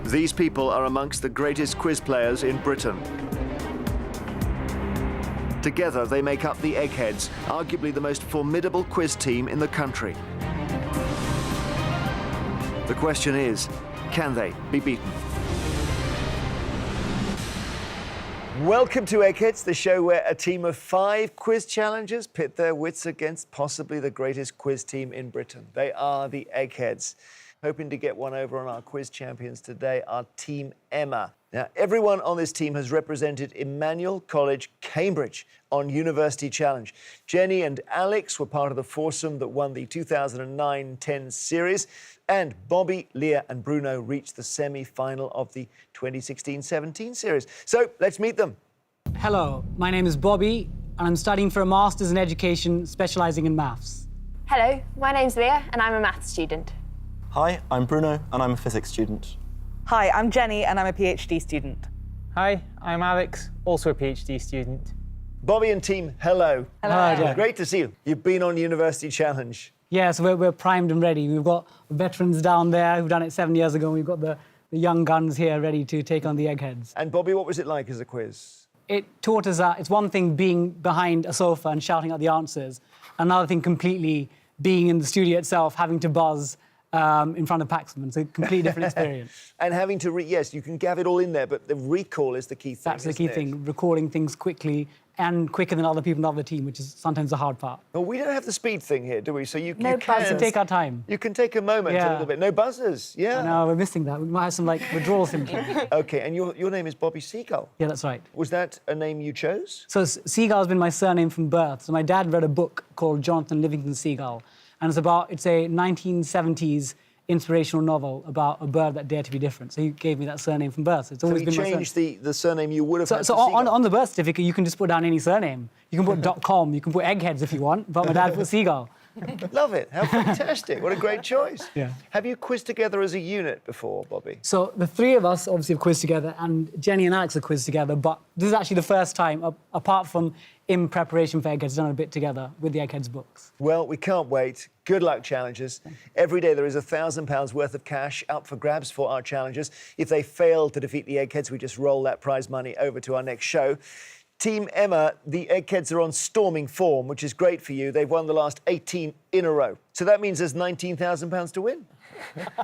These people are amongst the greatest quiz players in Britain. Together, they make up the Eggheads, arguably the most formidable quiz team in the country. The question is, can they be beaten? Welcome to Eggheads, the show where a team of 5 quiz challengers pit their wits against possibly the greatest quiz team in Britain. They are the Eggheads. Hoping to get one over on our quiz champions today, our Team Emma. Now, everyone on this team has represented Emmanuel College, Cambridge on University Challenge. Jenny and Alex were part of the foursome that won the 2009-10 series, and Bobby, Leah and Bruno reached the semi-final of the 2016-17 series. So, let's meet them. Hello, my name is Bobby, and I'm studying for a Masters in Education, specialising in maths. Hello, my name's Leah, and I'm a maths student. Hi, I'm Bruno, and I'm a physics student. Hi, I'm Jenny, and I'm a PhD student. Hi, I'm Alex, also a PhD student. Bobby and team, hello. Hello, Jack. Great to see you. You've been on University Challenge. Yeah, so we're primed and ready. We've got veterans down there who've done it 7 years ago, and we've got the young guns here ready to take on the Eggheads. And Bobby, what was it like as a quiz? It taught us that it's one thing being behind a sofa and shouting out the answers, another thing completely being in the studio itself, having to buzz in front of Paxman. It's a completely different experience. And having to, yes, you can have it all in there, but the recall is the key thing. That's the key thing, recalling things quickly and quicker than other people in the other team, which is sometimes the hard part. Well, we don't have the speed thing here, do we? So you We can take our time. You can take a moment a little bit. No buzzers, yeah. No, we're missing that. We might have some, withdrawal symptoms. OK, and your name is Bobby Seagull. Yeah, that's right. Was that a name you chose? So Seagull's been my surname from birth. So my dad read a book called Jonathan Livingston Seagull, and it's a 1970s inspirational novel about a bird that dared to be different. So he gave me that surname from birth. So it's always been my surname. So you changed the surname you would have had. So on the birth certificate, you can just put down any surname. You can put .com, you can put Eggheads if you want, but my dad put Seagull. Love it. How fantastic. What a great choice. Yeah. Have you quizzed together as a unit before, Bobby? So the three of us obviously have quizzed together, and Jenny and Alex have quizzed together, but this is actually the first time, apart from in preparation for Eggheads, done a bit together with the Eggheads books. Well, we can't wait. Good luck, challengers. Every day there is £1,000 worth of cash up for grabs for our challengers. If they fail to defeat the Eggheads, we just roll that prize money over to our next show. Team Emma, the Eggheads are on storming form, which is great for you. They've won the last 18 in a row. So that means there's £19,000 to win.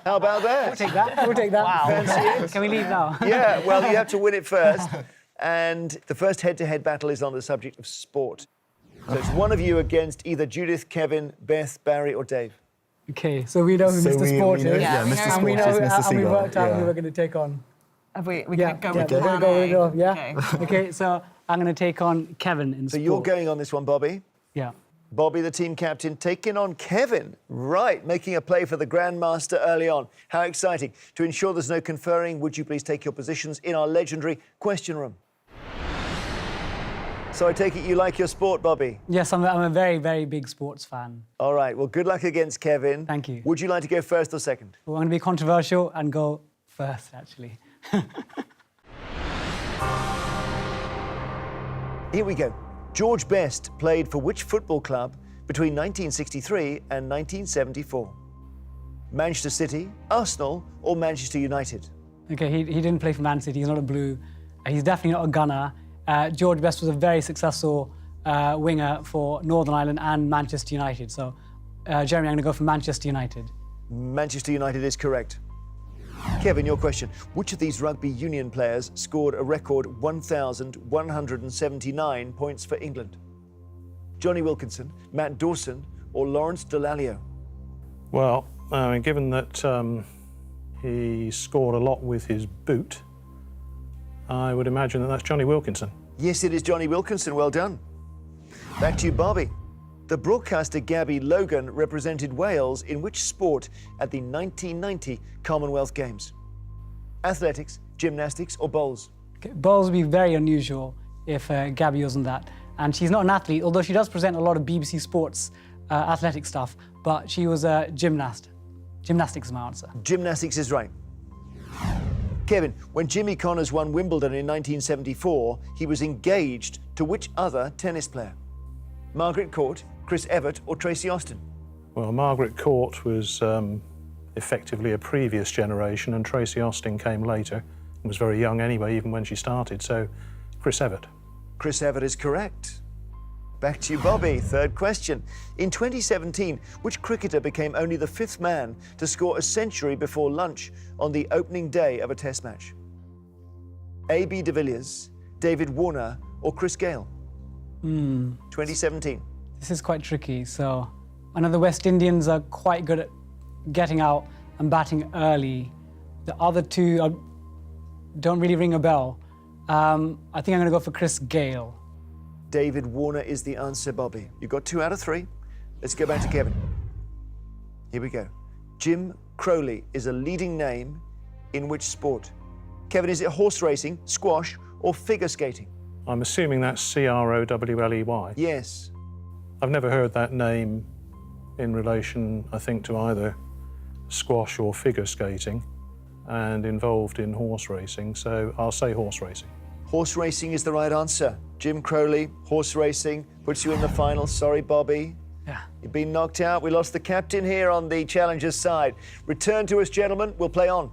How about that? We'll take that. We'll take that. Wow. Fancy it? Can we leave now? Yeah, well, you have to win it first. And the first head-to-head battle is on the subject of sport. So it's one of you against either Judith, Kevin, Beth, Barry or Dave. OK, so we know who Mr. Sport is. Yeah, Mr. and Sport we is know, Mr. and we Seagull. worked out who we're going to take on. We Yeah, could go yeah, with we're plan gonna go, A. yeah. Okay. OK, so I'm going to take on Kevin in So sport. you're going on this one, Bobby. Yeah. Bobby, the team captain, taking on Kevin. Right, making a play for the Grandmaster early on. How exciting. To ensure there's no conferring, would you please take your positions in our legendary question room? So I take it you like your sport, Bobby? Yes, I'm a very, very big sports fan. All right, well, good luck against Kevin. Thank you. Would you like to go first or second? Well, I'm going to be controversial and go first, actually. Here we go. George Best played for which football club between 1963 and 1974? Manchester City, Arsenal or Manchester United? OK, he didn't play for Man City. He's not a Blue. He's definitely not a gunner. George Best was a very successful winger for Northern Ireland and Manchester United. So, Jeremy, I'm going to go for Manchester United. Manchester United is correct. Kevin, your question. Which of these rugby union players scored a record 1,179 points for England? Johnny Wilkinson, Matt Dawson or Lawrence Dallaglio? Well, I mean, given that he scored a lot with his boot, I would imagine that that's Johnny Wilkinson. Yes, it is Johnny Wilkinson. Well done. Back to you, Barbie. The broadcaster Gabby Logan represented Wales in which sport at the 1990 Commonwealth Games? Athletics, gymnastics or bowls? Okay, bowls would be very unusual if Gabby wasn't that. And she's not an athlete, although she does present a lot of BBC Sports athletic stuff, but she was a gymnast. Gymnastics is my answer. Gymnastics is right. Kevin, when Jimmy Connors won Wimbledon in 1974, he was engaged to which other tennis player? Margaret Court, Chris Evert or Tracy Austin? Well, Margaret Court was effectively a previous generation, and Tracy Austin came later and was very young anyway, even when she started. So Chris Evert. Chris Evert is correct. Back to you, Bobby. Third question. In 2017, which cricketer became only the 5th man to score a century before lunch on the opening day of a Test match? A.B. de Villiers, David Warner, or Chris Gale? 2017. This is quite tricky. So I know the West Indians are quite good at getting out and batting early. The other two don't really ring a bell. I think I'm going to go for Chris Gale. David Warner is the answer, Bobby. You've got 2 out of 3. Let's go back to Kevin. Here we go. Jim Crowley is a leading name in which sport? Kevin, is it horse racing, squash, or figure skating? I'm assuming that's Crowley. Yes. I've never heard that name in relation, I think, to either squash or figure skating, and involved in horse racing, so I'll say horse racing. Horse racing is the right answer. Jim Crowley, horse racing, puts you in the final. Sorry, Bobby. Yeah. You've been knocked out. We lost the captain here on the challengers' side. Return to us, gentlemen. We'll play on.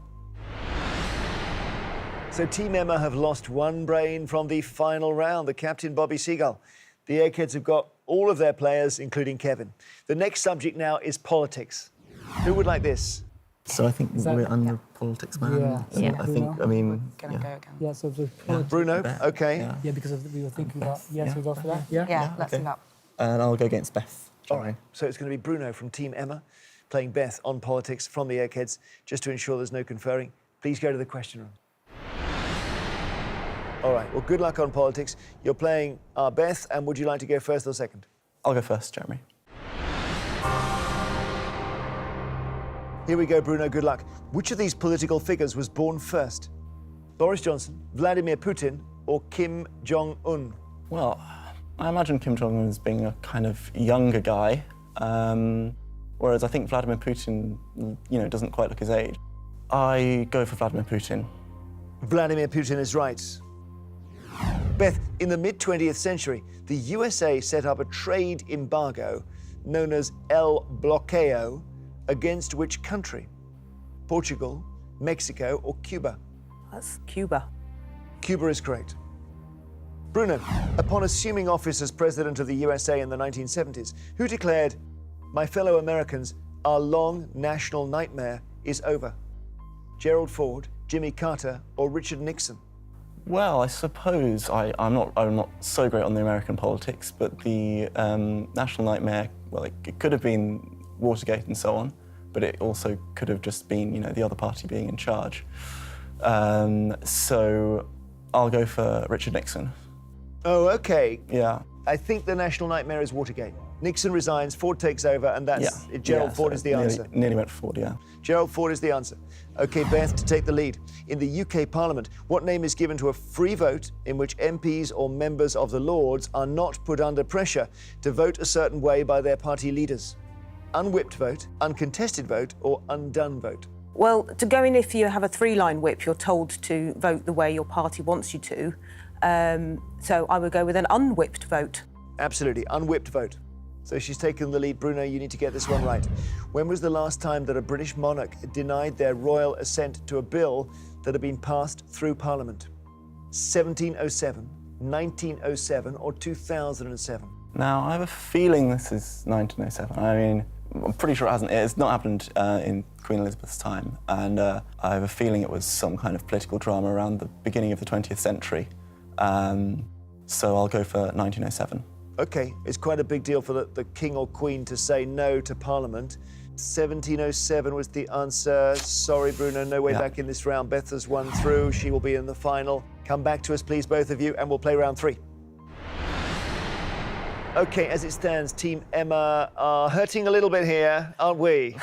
So Team Emma have lost 1 brain from the final round, the captain, Bobby Seagull. The Eggheads have got all of their players, including Kevin. The next subject now is politics. Who would like this? So I think that- I'm the politics man. Yeah. And Yeah. I think, I mean, Can I yeah. go again? Yeah, so Bruno, okay. Yeah. yeah, because we were thinking about, yes, Yeah. we'll go for that. Yeah. Yeah, let's okay. do that. And I'll go against Beth. All right, so it's going to be Bruno from Team Emma playing Beth on politics from the Eggheads, just to ensure there's no conferring. Please go to the question room. All right, well, good luck on politics. You're playing Beth, and would you like to go first or second? I'll go first, Jeremy. Here we go, Bruno, good luck. Which of these political figures was born first? Boris Johnson, Vladimir Putin, or Kim Jong-un? Well, I imagine Kim Jong-un as being a kind of younger guy, whereas I think Vladimir Putin, doesn't quite look his age. I go for Vladimir Putin. Vladimir Putin is right. Beth, in the mid-20th century, the USA set up a trade embargo known as El Bloqueo against which country? Portugal, Mexico, or Cuba? That's Cuba. Cuba is correct. Bruno, upon assuming office as president of the USA in the 1970s, who declared, "My fellow Americans, our long national nightmare is over"? Gerald Ford, Jimmy Carter, or Richard Nixon? Well, I suppose I'm not so great on the American politics, but the national nightmare, well, it could have been Watergate and so on, but it also could have just been, the other party being in charge. So I'll go for Richard Nixon. Oh, okay. Yeah. I think the national nightmare is Watergate. Nixon resigns, Ford takes over, and that's Gerald Ford is the answer. Nearly went for Ford, yeah. Gerald Ford is the answer. Okay, Beth, to take the lead. In the UK Parliament, what name is given to a free vote in which MPs or members of the Lords are not put under pressure to vote a certain way by their party leaders? Unwhipped vote, uncontested vote, or undone vote? Well, to go in, if you have a 3-line whip, you're told to vote the way your party wants you to. So I would go with an unwhipped vote. Absolutely, unwhipped vote. So she's taken the lead. Bruno, you need to get this one right. When was the last time that a British monarch denied their royal assent to a bill that had been passed through Parliament? 1707, 1907, or 2007? Now, I have a feeling this is 1907. I mean, I'm pretty sure it hasn't. It's not happened in Queen Elizabeth's time, and I have a feeling it was some kind of political drama around the beginning of the 20th century. So I'll go for 1907. Okay, it's quite a big deal for the king or queen to say no to Parliament. 1707 was the answer. Sorry, Bruno, no way back in this round. Beth has won through. She will be in the final. Come back to us, please, both of you, and we'll play round 3. Okay, as it stands, Team Emma are hurting a little bit here, aren't we?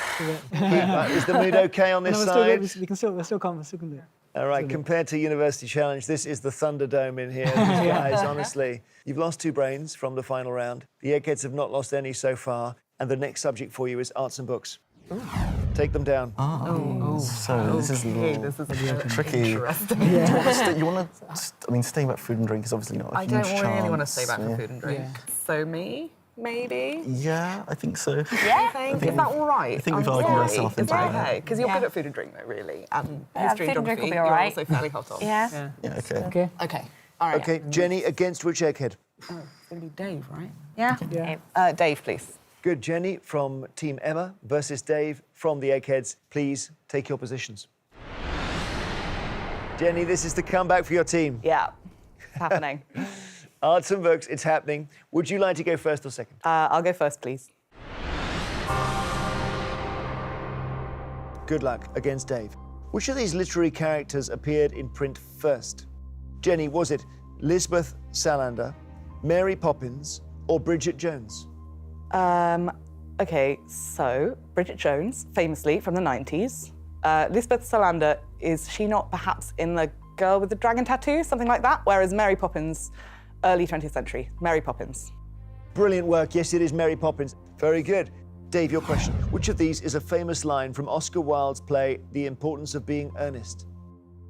Is the mood okay on this side? We're still confident. We can do it. All right, compared to University Challenge, this is the Thunderdome in here. These guys, honestly. You've lost 2 brains from the final round. The Eggheads have not lost any so far. And the next subject for you is arts and books. Take them down. So this is a little tricky. Interesting. You want to, staying about food and drink is obviously not a I huge don't chance. really want to stay back for Yeah. food and drink. Yeah. So me, maybe? Yeah, I think so. Yeah? Is that all right? I think we've argued ourselves into that. Okay, because you're Yeah. good at food and drink, though, really. And Yeah, history and food and drink geography, will be you're all right. also fairly hot on. Yeah. Yeah, okay. Okay. Okay, all right. Okay, Jenny, against which egghead? It's going to be Dave, right? Yeah. Dave, please. Good. Jenny from Team Emma versus Dave from the Eggheads. Please take your positions. Jenny, this is the comeback for your team. Yeah, it's happening. Arts and books, it's happening. Would you like to go first or second? I'll go first, please. Good luck against Dave. Which of these literary characters appeared in print first? Jenny, was it Lisbeth Salander, Mary Poppins, or Bridget Jones? Okay, so Bridget Jones, famously from the 90s. Lisbeth Salander, is she not perhaps in The Girl with the Dragon Tattoo, something like that? Whereas Mary Poppins, early 20th century, Mary Poppins. Brilliant work. Yes, it is Mary Poppins. Very good. Dave, your question. Which of these is a famous line from Oscar Wilde's play The Importance of Being Earnest?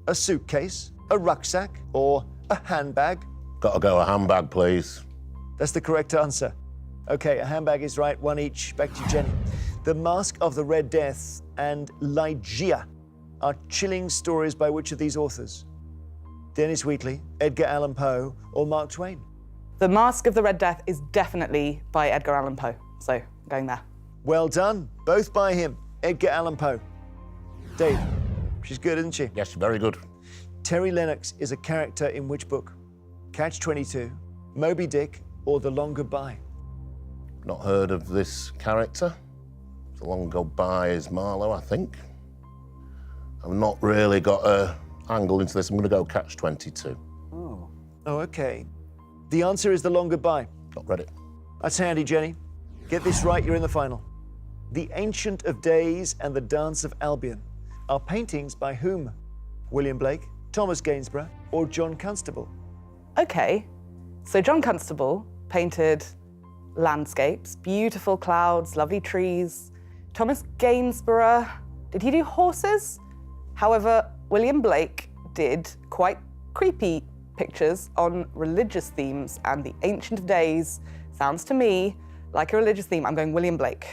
A suitcase, a rucksack, or a handbag? Gotta go a handbag, please. That's the correct answer. Okay, a handbag is right, one each. Back to Jenny. The Mask of the Red Death and Ligeia are chilling stories by which of these authors? Dennis Wheatley, Edgar Allan Poe, or Mark Twain? The Mask of the Red Death is definitely by Edgar Allan Poe, so going there. Well done. Both by him, Edgar Allan Poe. Dave, she's good, isn't she? Yes, very good. Terry Lennox is a character in which book? Catch-22, Moby Dick, or The Long Goodbye? Not heard of this character. The Long Goodbye is Marlowe, I think. I've not really got a angle into this. I'm going to go Catch-22. Oh, okay. The answer is The Long Goodbye. Not read it. That's handy, Jenny. Get this right, you're in the final. The Ancient of Days and the Dance of Albion are paintings by whom? William Blake, Thomas Gainsborough, or John Constable? Okay, so John Constable painted landscapes, beautiful clouds, lovely trees. Thomas Gainsborough, did he do horses? However, William Blake did quite creepy pictures on religious themes, and the Ancient of Days sounds to me like a religious theme. I'm going William Blake.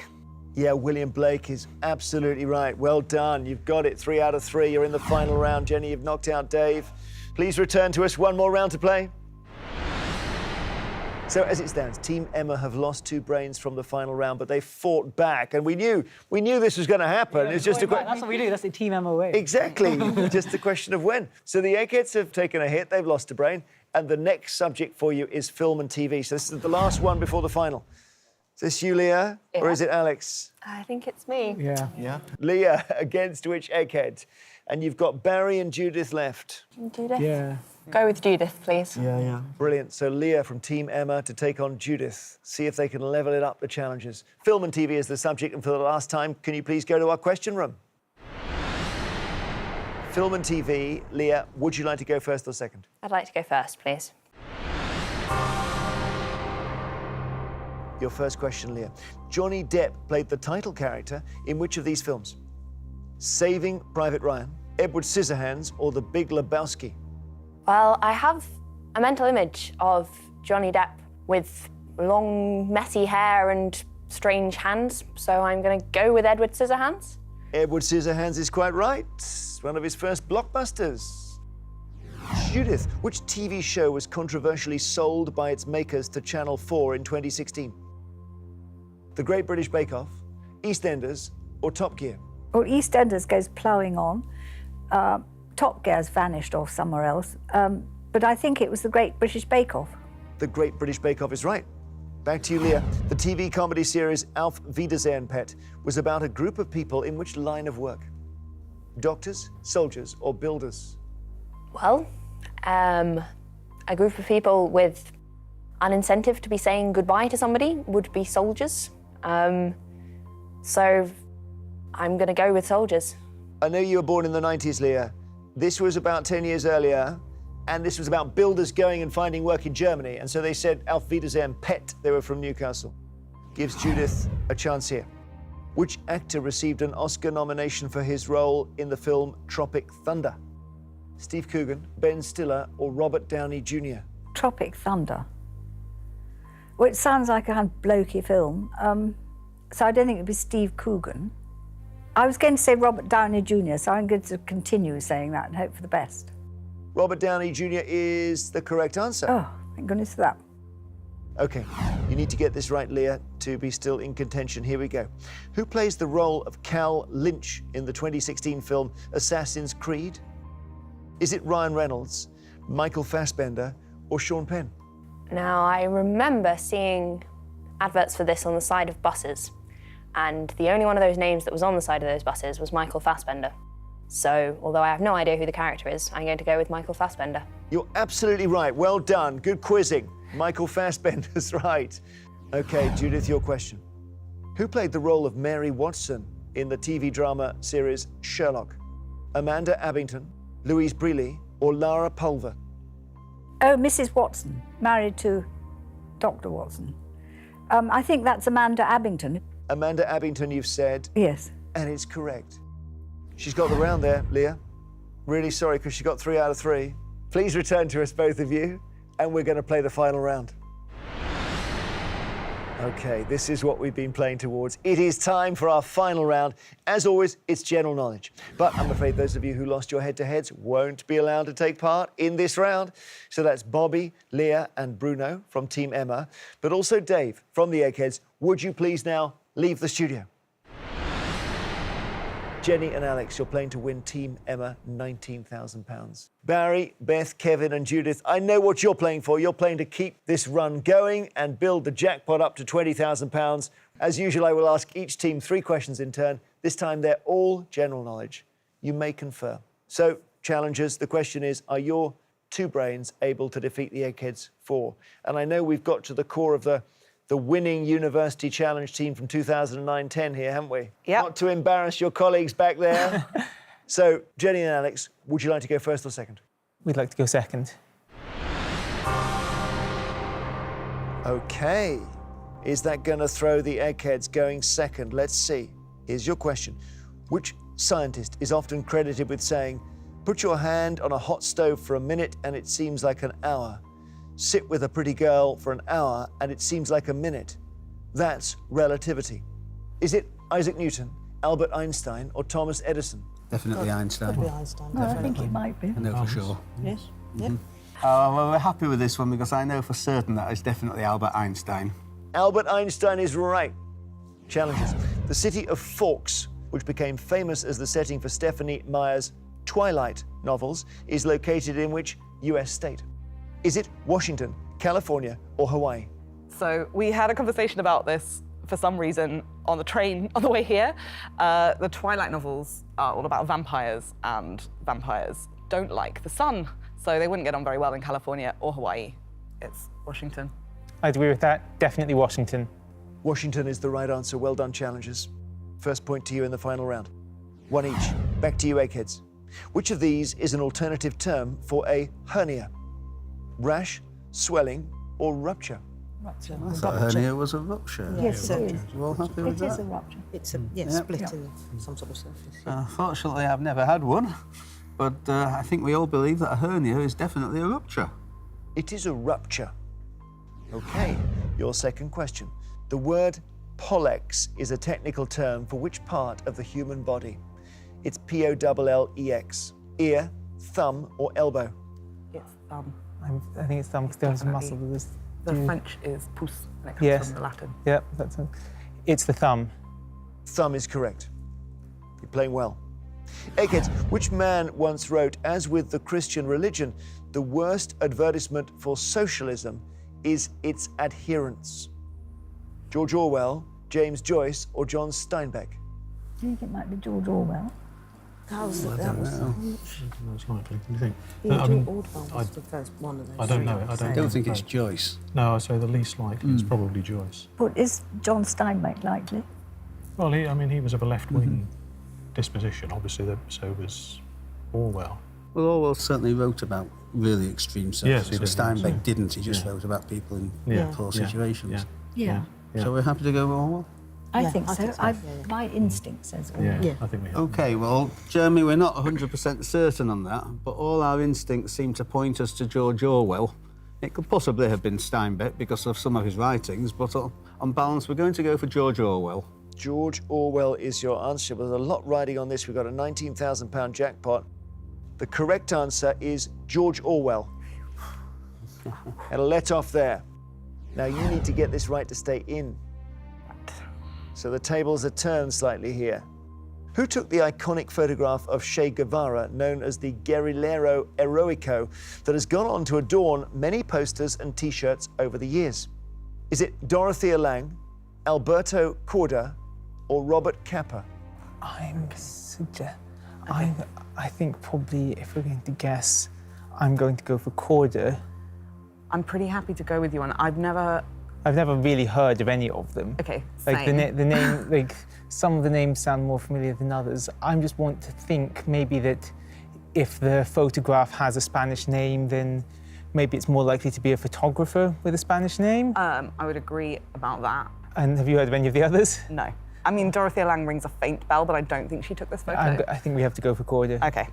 Yeah, William Blake is absolutely right. Well done. You've got it. 3 out of 3. You're in the final round. Jenny, you've knocked out Dave. Please return to us. One more round to play. So as it stands, Team Emma have lost 2 brains from the final round, but they fought back, and we knew this was going to happen. It's just That's what we do. That's the Team Emma way. Exactly. Just a question of when. So the Eggheads have taken a hit. They've lost a brain, and the next subject for you is film and TV. So this is the last one before the final. Is this you, Leah, or is it Alex? I think it's me. Yeah. Yeah. Leah, against which Egghead? And you've got Barry and Judith left. Judith? Yeah. Go with Judith, please. Yeah. Brilliant. So Leah from Team Emma to take on Judith. See if they can level it up, the challenges. Film and TV is the subject, and for the last time, can you please go to our question room? Film and TV. Leah, would you like to go first or second? I'd like to go first, please. Your first question, Leah. Johnny Depp played the title character in which of these films? Saving Private Ryan, Edward Scissorhands, or The Big Lebowski? Well, I have a mental image of Johnny Depp with long, messy hair and strange hands, so I'm going to go with Edward Scissorhands. Edward Scissorhands is quite right. One of his first blockbusters. Judith, which TV show was controversially sold by its makers to Channel 4 in 2016? The Great British Bake Off, EastEnders, or Top Gear? Well, EastEnders goes ploughing on. Top Gear's vanished off somewhere else. But I think it was the Great British Bake Off. The Great British Bake Off is right. Back to you, Leah. The TV comedy series Auf Wiedersehen, Pet was about a group of people in which line of work? Doctors, soldiers, or builders? Well, a group of people with an incentive to be saying goodbye to somebody would be soldiers. So I'm going to go with soldiers. I know you were born in the 90s, Leah. This was about 10 years earlier, and this was about builders going and finding work in Germany. And so they said Auf Wiedersehen, Pet. They were from Newcastle. Gives Judith a chance here. Which actor received an Oscar nomination for his role in the film Tropic Thunder? Steve Coogan, Ben Stiller, or Robert Downey Jr.? Tropic Thunder. Well, it sounds like a kind of blokey film, so I don't think it'd be Steve Coogan. I was going to say Robert Downey Jr., so I'm going to continue saying that and hope for the best. Robert Downey Jr. is the correct answer. Oh, thank goodness for that. Okay, you need to get this right, Leah, to be still in contention. Here we go. Who plays the role of Cal Lynch in the 2016 film Assassin's Creed? Is it Ryan Reynolds, Michael Fassbender, or Sean Penn? Now, I remember seeing adverts for this on the side of buses, and the only one of those names that was on the side of those buses was Michael Fassbender. So, although I have no idea who the character is, I'm going to go with Michael Fassbender. You're absolutely right. Well done. Good quizzing. Michael Fassbender's right. Okay, Judith, your question. Who played the role of Mary Watson in the TV drama series Sherlock? Amanda Abington, Louise Brealey, or Lara Pulver? Oh, Mrs. Watson, married to Dr. Watson. I think that's Amanda Abington. Amanda Abington, you've said. Yes. And it's correct. She's got the round there, Leah. Really sorry, because she got 3 out of 3. Please return to us, both of you, and we're going to play the final round. Okay, this is what we've been playing towards. It is time for our final round. As always, it's general knowledge. But I'm afraid those of you who lost your head-to-heads won't be allowed to take part in this round. So that's Bobby, Leah, and Bruno from Team Emma, but also Dave from the Eggheads. Would you please now leave the studio? Jenny and Alex, you're playing to win Team Emma £19,000. Barry, Beth, Kevin and Judith, I know what you're playing for. You're playing to keep this run going and build the jackpot up to £20,000. As usual, I will ask each team 3 questions in turn. This time they're all general knowledge. You may confer. So, challengers, the question is, are your 2 brains able to defeat the Eggheads 4? And I know we've got to the core of the winning University Challenge team from 2009-10 here, haven't we? Yep. Not to embarrass your colleagues back there. So, Jenny and Alex, would you like to go first or second? We'd like to go second. OK. Is that going to throw the Eggheads going second? Let's see. Here's your question. Which scientist is often credited with saying, put your hand on a hot stove for a minute and it seems like an hour? Sit with a pretty girl for an hour and it seems like a minute. That's relativity. Is it Isaac Newton, Albert Einstein, or Thomas Edison? Definitely Einstein. Could be Einstein. No, I think it might be. I know for sure. Yes. Yep. Well, we're happy with this one because I know for certain that it's definitely Albert Einstein. Albert Einstein is right. Challenges. The city of Forks, which became famous as the setting for Stephenie Meyer's Twilight novels, is located in which US state? Is it Washington, California, or Hawaii? So we had a conversation about this for some reason on the train on the way here. The Twilight novels are all about vampires, and vampires don't like the sun, so they wouldn't get on very well in California or Hawaii. It's Washington. I agree with that. Definitely Washington. Washington is the right answer. Well done, challengers. First point to you in the final round. 1 each. Back to you, Eggheads. Which of these is an alternative term for a hernia? Rash, swelling, or rupture? Rupture. I thought hernia was a rupture. Yes, it is. You all happy with It is that? a rupture. It's a split in some sort of surface. Fortunately, I've never had one, but I think we all believe that a hernia is definitely a rupture. It is a rupture. OK, your second question. The word pollex is a technical term for which part of the human body? It's P-O-L-L-E-X. Ear, thumb, or elbow? It's I think it's thumb because there's a muscle. The French is pouce, and it comes Yes. from the Latin. Yep, it's the thumb. Thumb is correct. You're playing well. Eggheads, which man once wrote, as with the Christian religion, the worst advertisement for socialism is its adherents? George Orwell, James Joyce, or John Steinbeck? I think it might be George Orwell. Most likely. Do you think? George Orwell was the first one of those. I don't know. I I don't think it's Joyce. No, I'd say the least likely is probably Joyce. But is John Steinbeck likely? Well, he was of a left-wing disposition, obviously, so was Orwell. Well, Orwell certainly wrote about really extreme Yes, he circumstances. did. Steinbeck didn't. He just Yeah. wrote about people in Yeah. poor Yeah. situations. Yeah. So we're happy to go with Orwell? I Yeah, think I so. think so. My instinct says Orwell. Yeah, Yeah. I think we have. OK, well, Jeremy, we're not 100% certain on that, but all our instincts seem to point us to George Orwell. It could possibly have been Steinbeck because of some of his writings, but on balance, we're going to go for George Orwell. George Orwell is your answer. There's a lot riding on this. We've got a £19,000 jackpot. The correct answer is George Orwell. And a let off there. Now you need to get this right to stay in. So the tables are turned slightly here. Who took the iconic photograph of Che Guevara, known as the Guerrillero Heroico, that has gone on to adorn many posters and T-shirts over the years? Is it Dorothea Lange, Alberto Corda, or Robert Capa? I think probably, if we're going to guess, I'm going to go for Corda. I'm pretty happy to go with you on. I've never really heard of any of them. Okay, Like the same. name, like some of the names sound more familiar than others. I just want to think maybe that if the photograph has a Spanish name, then maybe it's more likely to be a photographer with a Spanish name. I would agree about that. And have you heard of any of the others? No. I mean, Dorothea Lange rings a faint bell, but I don't think she took this photo. I think we have to go for Corda. Okay.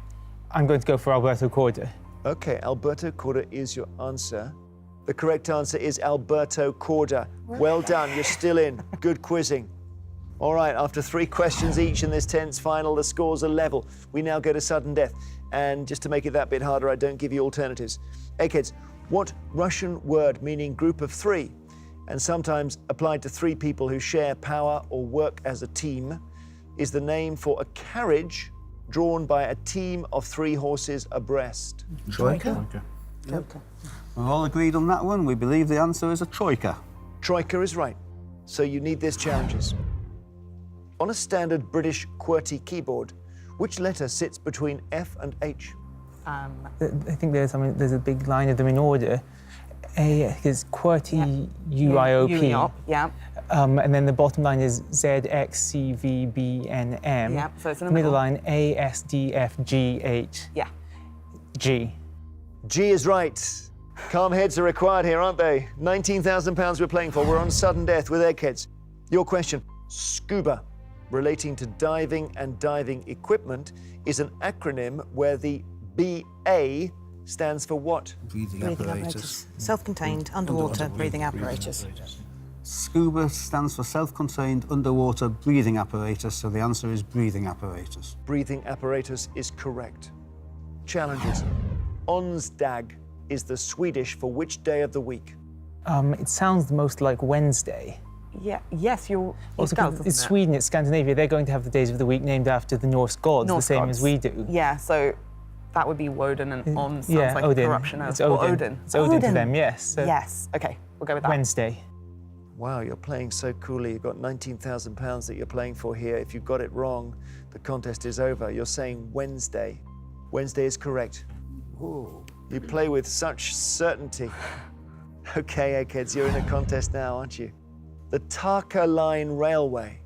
I'm going to go for Alberto Corda. Okay, Alberto Corda is your answer. The correct answer is Alberto Corda. Well done, you're still in. Good quizzing. All right, after 3 questions each in this tense final, the scores are level. We now go to sudden death. And just to make it that bit harder, I don't give you alternatives. Eggheads, what Russian word meaning group of 3, and sometimes applied to 3 people who share power or work as a team, is the name for a carriage drawn by a team of 3 horses abreast? Troika. Yep. We're all agreed on that one. We believe the answer is a troika. Troika is right. So you need this challenges. On a standard British QWERTY keyboard, which letter sits between F and H? I think there's a big line of them in order. A is QWERTY UIOP. Yeah. And then the bottom line is ZXCVBNM. Yeah, so it's in the middle middle. line ASDFGH. Yeah. G. G is right. Calm heads are required here, aren't they? £19,000 we're playing for. We're on sudden death with Eggheads. Your question, scuba, relating to diving and diving equipment, is an acronym where the BA stands for what? Breathing apparatus. Self-contained underwater breathing apparatus. Scuba stands for self-contained underwater breathing apparatus, so the answer is breathing apparatus. Breathing apparatus is correct. Challenges. Onsdag is the Swedish for which day of the week? It sounds the most like Wednesday. Yeah. Yes, you're. Also, 'cause it's Sweden, it's Scandinavia. They're going to have the days of the week named after the Norse gods, the same as we do. Yeah, so that would be Woden, and On sounds like Odin. corruption of It's Odin. or Odin. It's Odin to them, yes. So Yes. Okay, we'll go with that. Wednesday. Wow, you're playing so coolly. You've got £19,000 that you're playing for here. If you got it wrong, the contest is over. You're saying Wednesday. Wednesday is correct. Ooh. You play with such certainty. Okay, Eggheads, you're in a contest now, aren't you? The Tarka Line Railway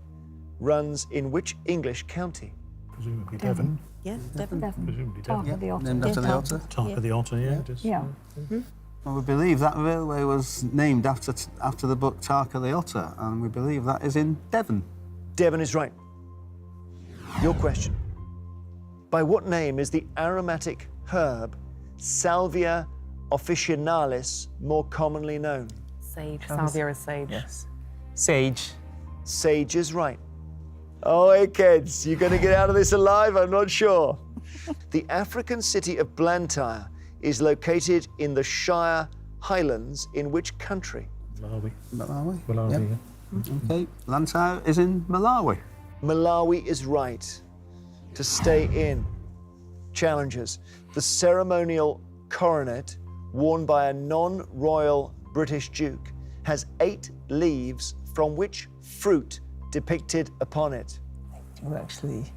runs in which English county? Presumably Devon. Yeah, Devon. Presumably Tarka Devon. the Otter. Named after the otter. Tarka the Otter, yeah. It is. Yeah. Well, we believe that railway was named after the book Tarka the Otter, and we believe that is in Devon. Devon is right. Your question. By what name is the aromatic herb Salvia officinalis more commonly known? Sage. Salvia is sage. Yes. Sage. Sage is right. Oh, Eggheads, you're going to get out of this alive? I'm not sure. The African city of Blantyre is located in the Shire Highlands in which country? Malawi. Malawi. Malawi, Yep. Okay, Blantyre is in Malawi. Malawi is right. To stay in. Challenges. The ceremonial coronet worn by a non-royal British duke has 8 leaves from which fruit depicted upon it? Well, actually,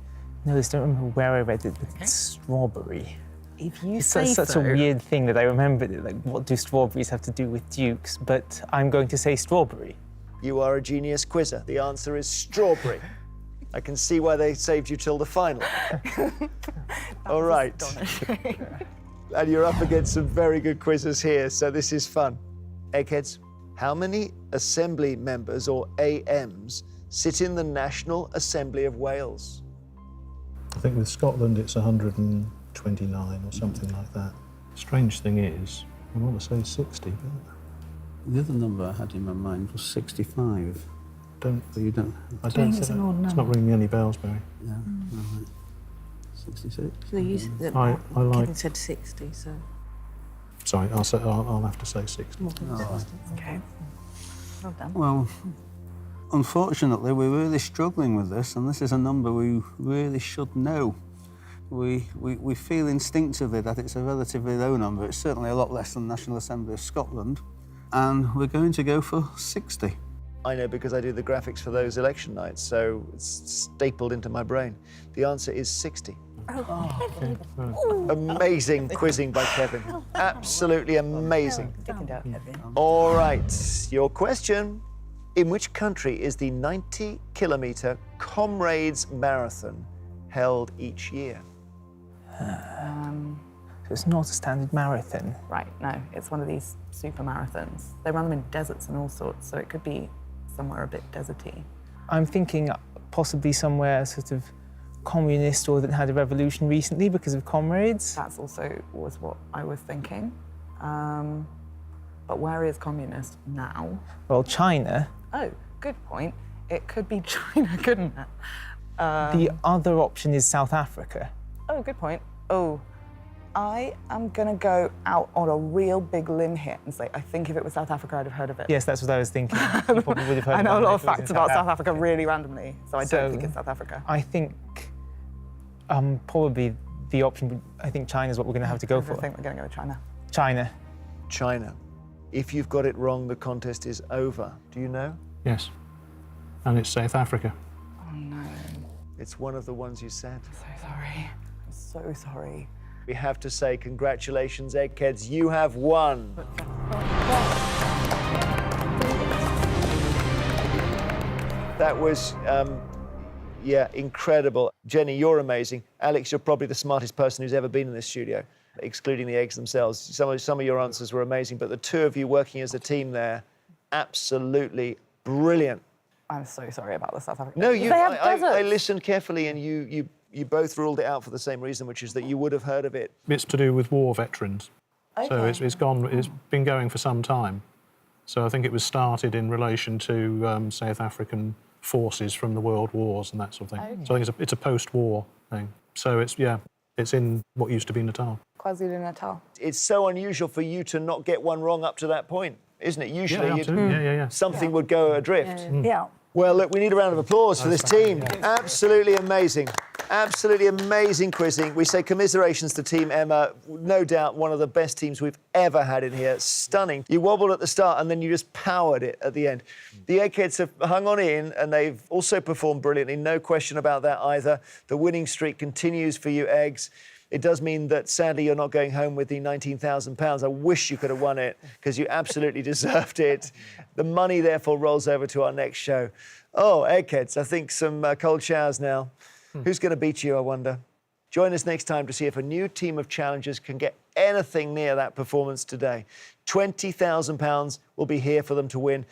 no, I don't remember where I read it, but it's strawberry. If you It's say such so. a weird thing that I remembered it. Like, what do strawberries have to do with dukes? But I'm going to say strawberry. You are a genius quizzer. The answer is strawberry. I can see why they saved you till the final. All right. And you're up against some very good quizzes here, so this is fun. Eggheads, how many Assembly members, or AMs, sit in the National Assembly of Wales? I think with Scotland it's 129 or something like that. Strange thing is, I want to say 60, but The other number I had in my mind was 65. don't. But you don't. I don't think it's an odd It's number. not ringing any bells, Barry. Yeah. All right. 66. So you, I like- Kevin said 60, so... Sorry, I'll have to say 60. Okay. Well done. Well, unfortunately, we're really struggling with this, and this is a number we really should know. We feel instinctively that it's a relatively low number. It's certainly a lot less than the National Assembly of Scotland, and we're going to go for 60. I know because I do the graphics for those election nights, so it's stapled into my brain. The answer is 60. Amazing quizzing by Kevin. Absolutely amazing. All right, your question. In which country is the 90-kilometre Comrades Marathon held each year? So it's not a standard marathon. Right, no, it's one of these super marathons. They run them in deserts and all sorts, so it could be somewhere a bit deserty. I'm thinking possibly somewhere sort of communist or that had a revolution recently because of Comrades. That's also was what I was thinking. But where is communist now? Well, China. Oh, good point. It could be China, couldn't it? The other option is South Africa. Oh, good point. Oh, I am going to go out on a real big limb here and say I think if it was South Africa, I'd have heard of it. Yes, that's what I was thinking. You probably would have heard I know a about it lot if of it was in facts about South Africa really randomly, so I don't think it's South Africa. I think probably the option, I think China is what we're going to have to go I for. think we're going to go with China. China. China. If you've got it wrong, the contest is over. Do you know? Yes. And it's South Africa. Oh no, It's one of the ones you said. I'm so sorry. I'm so sorry. We have to say congratulations, Eggheads. You have won. That was, yeah, incredible. Jenny, you're amazing. Alex, you're probably the smartest person who's ever been in this studio, excluding the eggs themselves. Some of your answers were amazing, but the two of you working as a team there, absolutely brilliant. I'm so sorry about the South Africa. No, I deserts. listened carefully, and you both ruled it out for the same reason, which is that you would have heard of it. It's to do with war veterans. So it's been going for some time. So I think it was started in relation to South African forces from the world wars and that sort of thing. Okay. So I think it's a post-war thing. So it's in what used to be Natal. KwaZulu-Natal. It's so unusual for you to not get one wrong up to that point, isn't it? Usually, absolutely. something would go adrift. Yeah. Well, look, we need a round of applause for this team. Absolutely amazing. Absolutely amazing quizzing. We say commiserations to Team Emma. No doubt one of the best teams we've ever had in here. Stunning. You wobbled at the start and then you just powered it at the end. The Eggheads have hung on in and they've also performed brilliantly. No question about that either. The winning streak continues for you, Eggs. It does mean that, sadly, you're not going home with the £19,000. I wish you could have won it, because you absolutely deserved it. The money, therefore, rolls over to our next show. Oh, Eggheads, I think some cold showers now. Who's going to beat you, I wonder? Join us next time to see if a new team of challengers can get anything near that performance today. £20,000 will be here for them to win.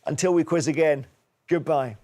Until we quiz again, goodbye.